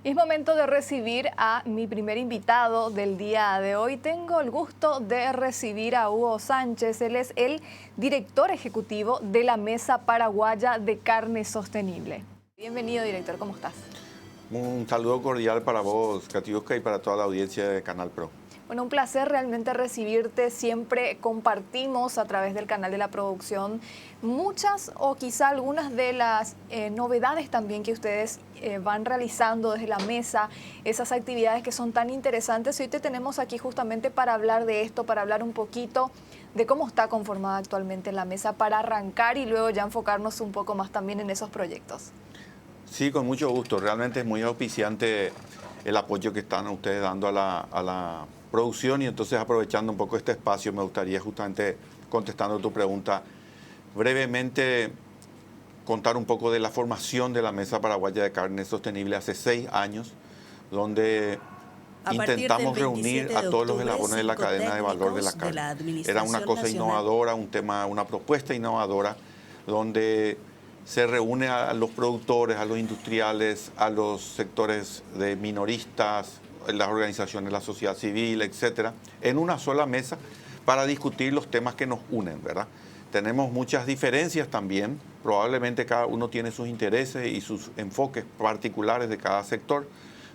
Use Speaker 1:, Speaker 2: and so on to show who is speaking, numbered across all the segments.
Speaker 1: Es momento de recibir a mi primer invitado del día de hoy. Tengo el gusto de recibir a Hugo Sánchez. Él es el director ejecutivo de la Mesa Paraguaya de Carne Sostenible. Bienvenido, director. ¿Cómo estás?
Speaker 2: Un saludo cordial para vos, Katiuska, y para toda la audiencia de Canal Pro.
Speaker 1: Bueno, un placer realmente recibirte. Siempre compartimos a través del canal de la producción muchas o quizá algunas de las novedades también que ustedes van realizando desde la mesa, esas actividades que son tan interesantes. Y hoy te tenemos aquí justamente para hablar de esto, para hablar un poquito de cómo está conformada actualmente la mesa, para arrancar y luego ya enfocarnos un poco más también en esos proyectos.
Speaker 2: Sí, con mucho gusto. Realmente es muy auspiciante el apoyo que están ustedes dando a la producción, y entonces, aprovechando un poco este espacio, me gustaría, justamente contestando tu pregunta, brevemente contar un poco de la formación de la Mesa Paraguaya de Carne Sostenible hace 6 años, donde
Speaker 3: A partir del
Speaker 2: intentamos
Speaker 3: 27
Speaker 2: reunir
Speaker 3: de
Speaker 2: a todos los
Speaker 3: octubre,
Speaker 2: eslabones de la
Speaker 3: 5
Speaker 2: cadena de valor de la
Speaker 3: técnicos de
Speaker 2: carne.
Speaker 3: la
Speaker 2: Era una
Speaker 3: Administración
Speaker 2: cosa
Speaker 3: Nacional.
Speaker 2: innovadora, un tema, una propuesta innovadora, donde se reúne a los productores, a los industriales, a los sectores de minoristas, las organizaciones de la sociedad civil, etcétera, en una sola mesa para discutir los temas que nos unen, ¿verdad? Tenemos muchas diferencias también, probablemente cada uno tiene sus intereses y sus enfoques particulares de cada sector,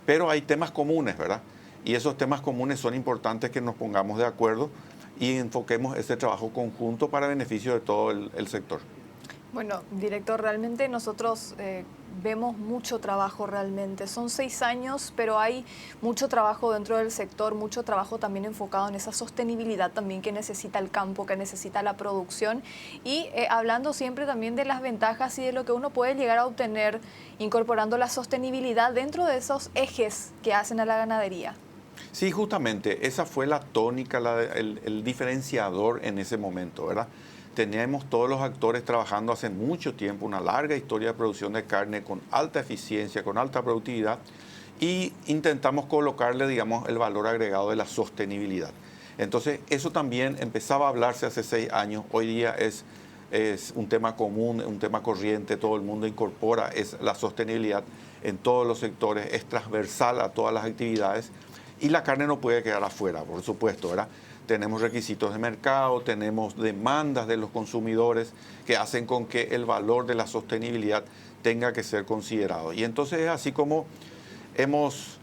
Speaker 2: pero hay temas comunes, ¿verdad? Y esos temas comunes son importantes que nos pongamos de acuerdo y enfoquemos ese trabajo conjunto para beneficio de todo el sector.
Speaker 1: Bueno, director, realmente nosotros vemos mucho trabajo realmente. Son 6 años, pero hay mucho trabajo dentro del sector, mucho trabajo también enfocado en esa sostenibilidad también que necesita el campo, que necesita la producción. Y hablando siempre también de las ventajas y de lo que uno puede llegar a obtener incorporando la sostenibilidad dentro de esos ejes que hacen a la ganadería.
Speaker 2: Sí, justamente, esa fue la tónica, el diferenciador en ese momento, ¿verdad? Teníamos todos los actores trabajando hace mucho tiempo, una larga historia de producción de carne con alta eficiencia, con alta productividad, y intentamos colocarle, digamos, el valor agregado de la sostenibilidad. Entonces, eso también empezaba a hablarse hace 6 años, hoy día es un tema común, un tema corriente, todo el mundo incorpora la sostenibilidad en todos los sectores, es transversal a todas las actividades, y la carne no puede quedar afuera, por supuesto, ¿verdad? Tenemos requisitos de mercado, tenemos demandas de los consumidores que hacen con que el valor de la sostenibilidad tenga que ser considerado. Y entonces es así como hemos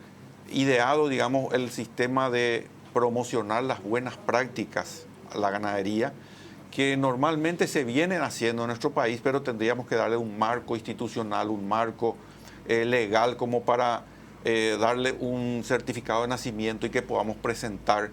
Speaker 2: ideado, digamos, el sistema de promocionar las buenas prácticas a la ganadería, que normalmente se vienen haciendo en nuestro país, pero tendríamos que darle un marco institucional, un marco legal, como para darle un certificado de nacimiento y que podamos presentar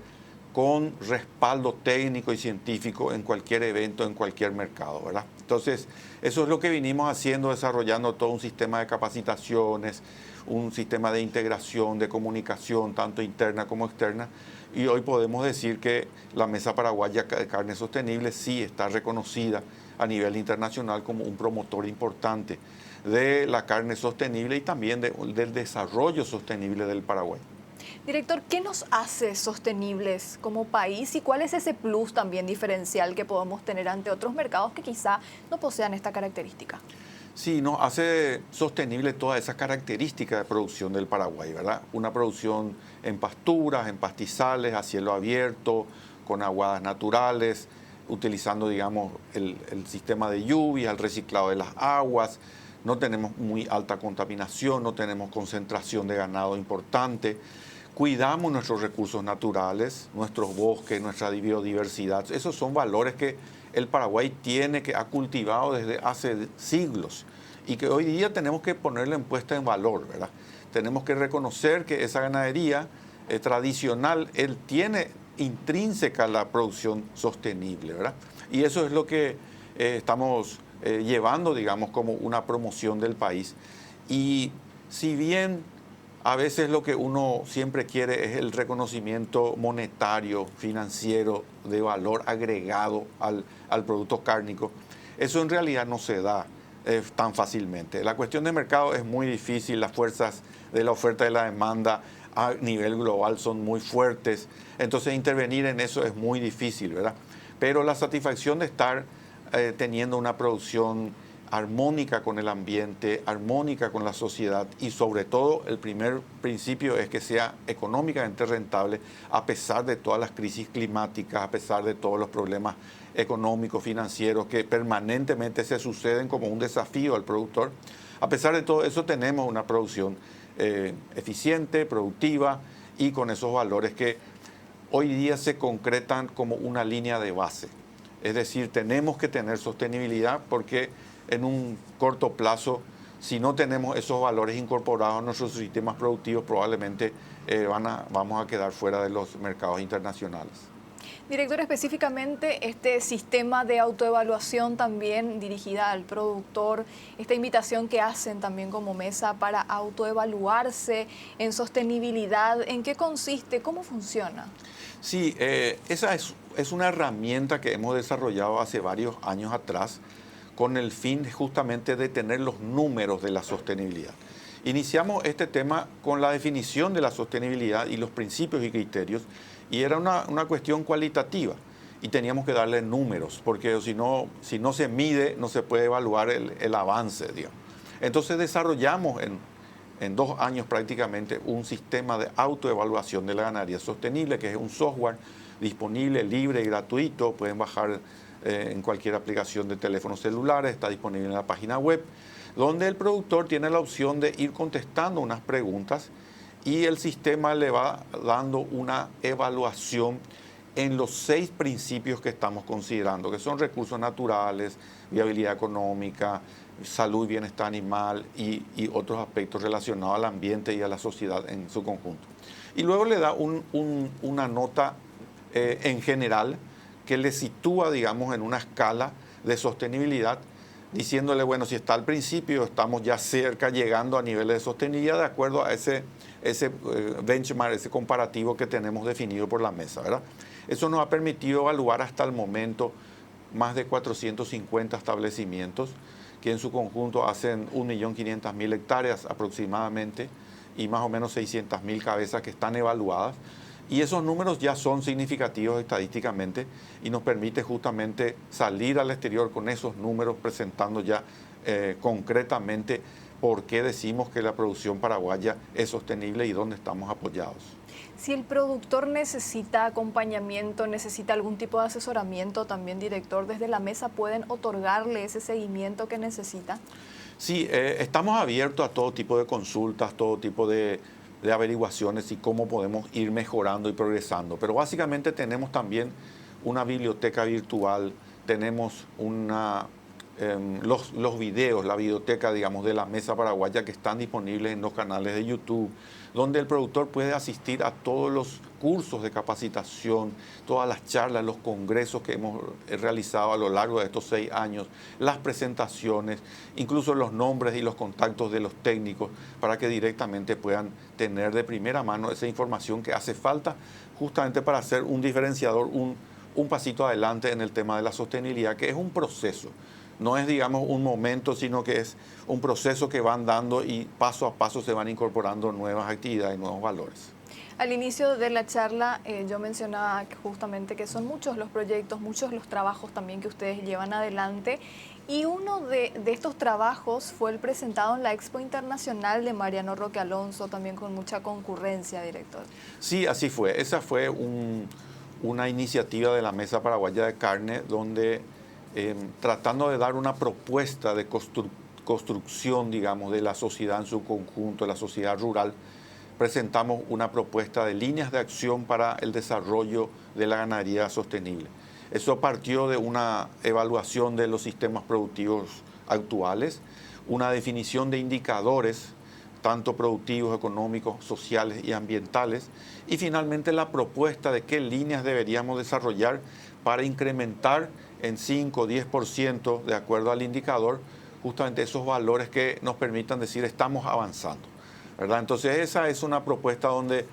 Speaker 2: con respaldo técnico y científico en cualquier evento, en cualquier mercado, ¿verdad? Entonces, eso es lo que vinimos haciendo, desarrollando todo un sistema de capacitaciones, un sistema de integración, de comunicación, tanto interna como externa, y hoy podemos decir que la Mesa Paraguaya de Carne Sostenible sí está reconocida a nivel internacional como un promotor importante de la carne sostenible y también del desarrollo sostenible del Paraguay.
Speaker 1: Director, ¿qué nos hace sostenibles como país y cuál es ese plus también diferencial que podemos tener ante otros mercados que quizá no posean esta característica?
Speaker 2: Sí, nos hace sostenible toda esa característica de producción del Paraguay, ¿verdad? Una producción en pasturas, en pastizales, a cielo abierto, con aguadas naturales, utilizando, digamos, el sistema de lluvia, el reciclado de las aguas. No tenemos muy alta contaminación, no tenemos concentración de ganado importante. Cuidamos nuestros recursos naturales, nuestros bosques, nuestra biodiversidad. Esos son valores que el Paraguay que ha cultivado desde hace siglos y que hoy día tenemos que ponerle en puesta en valor, ¿verdad? Tenemos que reconocer que esa ganadería tradicional, él tiene intrínseca la producción sostenible, ¿verdad? Y eso es lo que estamos llevando, digamos, como una promoción del país. Y si bien a veces lo que uno siempre quiere es el reconocimiento monetario, financiero, de valor agregado al producto cárnico, eso en realidad no se da tan fácilmente. La cuestión de mercado es muy difícil, las fuerzas de la oferta y la demanda a nivel global son muy fuertes, entonces intervenir en eso es muy difícil, ¿verdad? Pero la satisfacción de estar teniendo una producción armónica con el ambiente, armónica con la sociedad y sobre todo el primer principio es que sea económicamente rentable a pesar de todas las crisis climáticas, a pesar de todos los problemas económicos, financieros que permanentemente se suceden como un desafío al productor. A pesar de todo eso tenemos una producción eficiente, productiva y con esos valores que hoy día se concretan como una línea de base. Es decir, tenemos que tener sostenibilidad porque en un corto plazo, si no tenemos esos valores incorporados a nuestros sistemas productivos, probablemente vamos a quedar fuera de los mercados internacionales.
Speaker 1: Director, específicamente este sistema de autoevaluación también dirigida al productor, esta invitación que hacen también como mesa para autoevaluarse en sostenibilidad, ¿en qué consiste? ¿Cómo funciona?
Speaker 2: Sí, esa es una herramienta que hemos desarrollado hace varios años atrás con el fin justamente de tener los números de la sostenibilidad. Iniciamos este tema con la definición de la sostenibilidad y los principios y criterios, y era una cuestión cualitativa, y teníamos que darle números, porque si no se mide, no se puede evaluar el avance, digamos. Entonces desarrollamos en 2 años prácticamente un sistema de autoevaluación de la ganadería sostenible, que es un software disponible, libre y gratuito, pueden bajar en cualquier aplicación de teléfonos celulares, está disponible en la página web, donde el productor tiene la opción de ir contestando unas preguntas y el sistema le va dando una evaluación en los 6 principios que estamos considerando, que son recursos naturales, viabilidad económica, salud y bienestar animal y otros aspectos relacionados al ambiente y a la sociedad en su conjunto. Y luego le da una nota en general que le sitúa, digamos, en una escala de sostenibilidad, diciéndole, bueno, si está al principio, estamos ya cerca, llegando a niveles de sostenibilidad de acuerdo a ese benchmark, ese comparativo que tenemos definido por la mesa, ¿verdad? Eso nos ha permitido evaluar hasta el momento más de 450 establecimientos que en su conjunto hacen 1.500.000 hectáreas aproximadamente y más o menos 600.000 cabezas que están evaluadas. Y esos números ya son significativos estadísticamente y nos permite justamente salir al exterior con esos números presentando ya concretamente por qué decimos que la producción paraguaya es sostenible y dónde estamos apoyados.
Speaker 1: Si el productor necesita acompañamiento, necesita algún tipo de asesoramiento, también, director, desde la mesa pueden otorgarle ese seguimiento que necesita.
Speaker 2: Sí, estamos abiertos a todo tipo de consultas, todo tipo de averiguaciones y cómo podemos ir mejorando y progresando. Pero básicamente tenemos también una biblioteca virtual, tenemos los videos, la biblioteca, digamos, de la Mesa Paraguaya que están disponibles en los canales de YouTube, donde el productor puede asistir a todos los cursos de capacitación, todas las charlas, los congresos que hemos realizado a lo largo de estos 6 años, las presentaciones, incluso los nombres y los contactos de los técnicos, para que directamente puedan tener de primera mano esa información que hace falta justamente para hacer un diferenciador, un pasito adelante en el tema de la sostenibilidad, que es un proceso. No es, digamos, un momento, sino que es un proceso que van dando y paso a paso se van incorporando nuevas actividades, nuevos valores.
Speaker 1: Al inicio de la charla yo mencionaba justamente que son muchos los proyectos, muchos los trabajos también que ustedes llevan adelante, y uno de estos trabajos fue el presentado en la Expo Internacional de Mariano Roque Alonso, también con mucha concurrencia, director.
Speaker 2: Sí, así fue. Esa fue una iniciativa de la Mesa Paraguaya de Carne donde tratando de dar una propuesta de construcción, digamos, de la sociedad en su conjunto, de la sociedad rural, presentamos una propuesta de líneas de acción para el desarrollo de la ganadería sostenible. Eso partió de una evaluación de los sistemas productivos actuales, una definición de indicadores, tanto productivos, económicos, sociales y ambientales, y finalmente la propuesta de qué líneas deberíamos desarrollar para incrementar en 5 o 10% de acuerdo al indicador, justamente esos valores que nos permitan decir estamos avanzando, ¿verdad? Entonces esa es una propuesta donde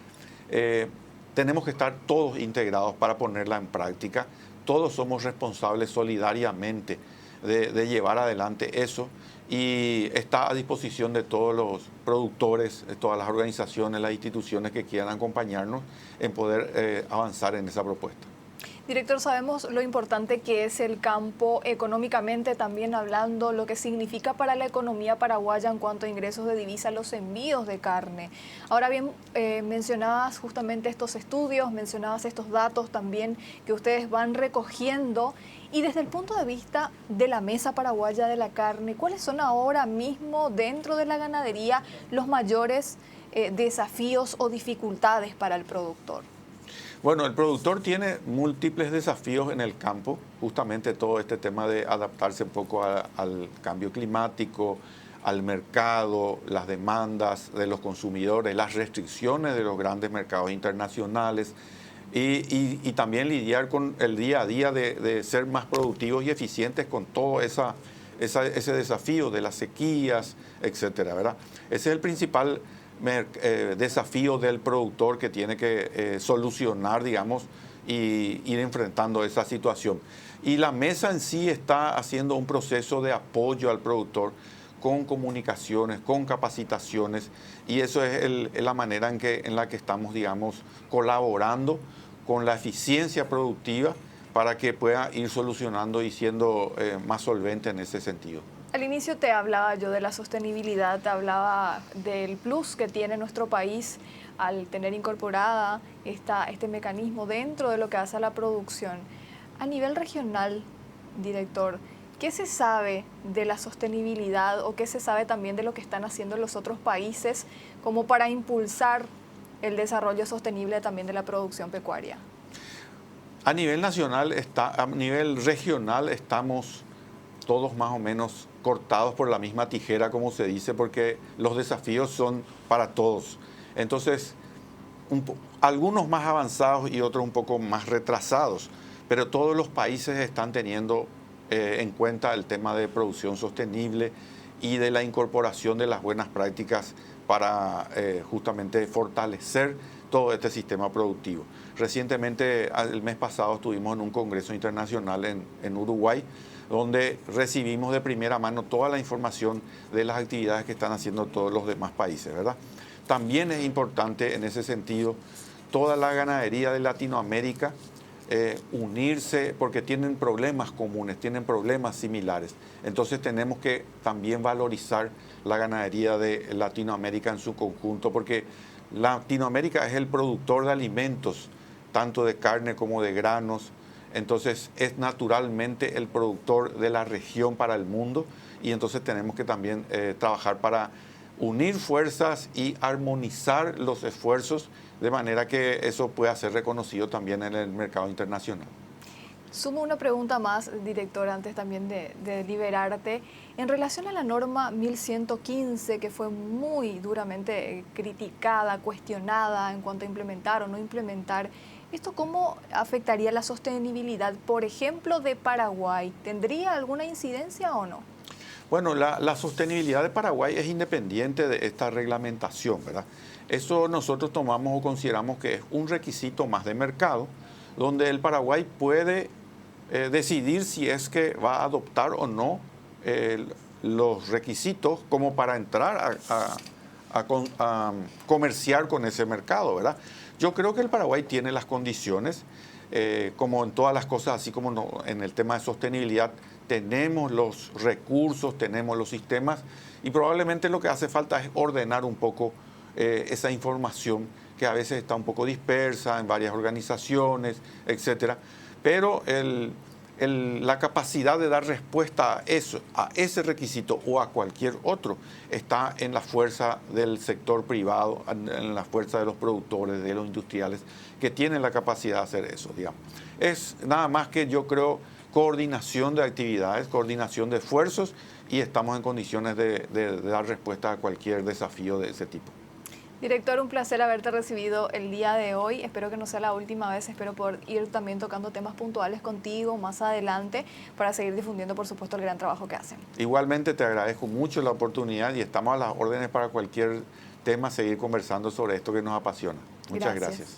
Speaker 2: tenemos que estar todos integrados para ponerla en práctica. Todos somos responsables solidariamente de llevar adelante eso y está a disposición de todos los productores, de todas las organizaciones, las instituciones que quieran acompañarnos en poder avanzar en esa propuesta.
Speaker 1: Director, sabemos lo importante que es el campo económicamente también hablando, lo que significa para la economía paraguaya en cuanto a ingresos de divisa, los envíos de carne. Ahora bien, mencionabas justamente estos estudios, mencionabas estos datos también que ustedes van recogiendo. Y desde el punto de vista de la mesa paraguaya de la carne, ¿cuáles son ahora mismo dentro de la ganadería los mayores desafíos o dificultades para el productor?
Speaker 2: Bueno, el productor tiene múltiples desafíos en el campo, justamente todo este tema de adaptarse un poco al cambio climático, al mercado, las demandas de los consumidores, las restricciones de los grandes mercados internacionales y también lidiar con el día a día de ser más productivos y eficientes con todo ese desafío de las sequías, etcétera, ¿verdad? Ese es el principal desafío del productor que tiene que solucionar, digamos, y ir enfrentando esa situación. Y la mesa en sí está haciendo un proceso de apoyo al productor con comunicaciones, con capacitaciones, y eso es la manera en la que estamos, digamos, colaborando con la eficiencia productiva para que pueda ir solucionando y siendo más solvente en ese sentido.
Speaker 1: Al inicio te hablaba yo de la sostenibilidad, te hablaba del plus que tiene nuestro país al tener incorporada este mecanismo dentro de lo que hace a la producción. A nivel regional, director, ¿qué se sabe de la sostenibilidad o qué se sabe también de lo que están haciendo los otros países como para impulsar el desarrollo sostenible también de la producción pecuaria?
Speaker 2: A nivel nacional, a nivel regional estamos todos más o menos cortados por la misma tijera, como se dice, porque los desafíos son para todos. Entonces, algunos más avanzados y otros un poco más retrasados, pero todos los países están teniendo en cuenta el tema de producción sostenible y de la incorporación de las buenas prácticas para justamente fortalecer todo este sistema productivo. Recientemente, el mes pasado, estuvimos en un congreso internacional en Uruguay, donde recibimos de primera mano toda la información de las actividades que están haciendo todos los demás países, ¿verdad? También es importante en ese sentido toda la ganadería de Latinoamérica unirse porque tienen problemas comunes, tienen problemas similares. Entonces tenemos que también valorizar la ganadería de Latinoamérica en su conjunto, porque Latinoamérica es el productor de alimentos, tanto de carne como de granos. Entonces es naturalmente el productor de la región para el mundo y entonces tenemos que también trabajar para unir fuerzas y armonizar los esfuerzos de manera que eso pueda ser reconocido también en el mercado internacional.
Speaker 1: Sumo una pregunta más, director, antes también de liberarte. En relación a la norma 1115, que fue muy duramente criticada, cuestionada en cuanto a implementar o no implementar, ¿esto cómo afectaría la sostenibilidad, por ejemplo, de Paraguay? ¿Tendría alguna incidencia o no?
Speaker 2: Bueno, la sostenibilidad de Paraguay es independiente de esta reglamentación, ¿verdad? Eso nosotros tomamos o consideramos que es un requisito más de mercado, donde el Paraguay puede decidir si es que va a adoptar o no los requisitos como para entrar a comerciar con ese mercado, ¿verdad? Yo creo que el Paraguay tiene las condiciones, como en todas las cosas, así como en el tema de sostenibilidad, tenemos los recursos, tenemos los sistemas y probablemente lo que hace falta es ordenar un poco esa información que a veces está un poco dispersa en varias organizaciones, etcétera. Pero la capacidad de dar respuesta a ese requisito o a cualquier otro, está en la fuerza del sector privado, en la fuerza de los productores, de los industriales, que tienen la capacidad de hacer eso, digamos. Es nada más que yo creo coordinación de actividades, coordinación de esfuerzos y estamos en condiciones de dar respuesta a cualquier desafío de ese tipo.
Speaker 1: Director, un placer haberte recibido el día de hoy. Espero que no sea la última vez. Espero poder ir también tocando temas puntuales contigo más adelante para seguir difundiendo, por supuesto, el gran trabajo que hacen.
Speaker 2: Igualmente te agradezco mucho la oportunidad y estamos a las órdenes para cualquier tema, seguir conversando sobre esto que nos apasiona. Muchas gracias.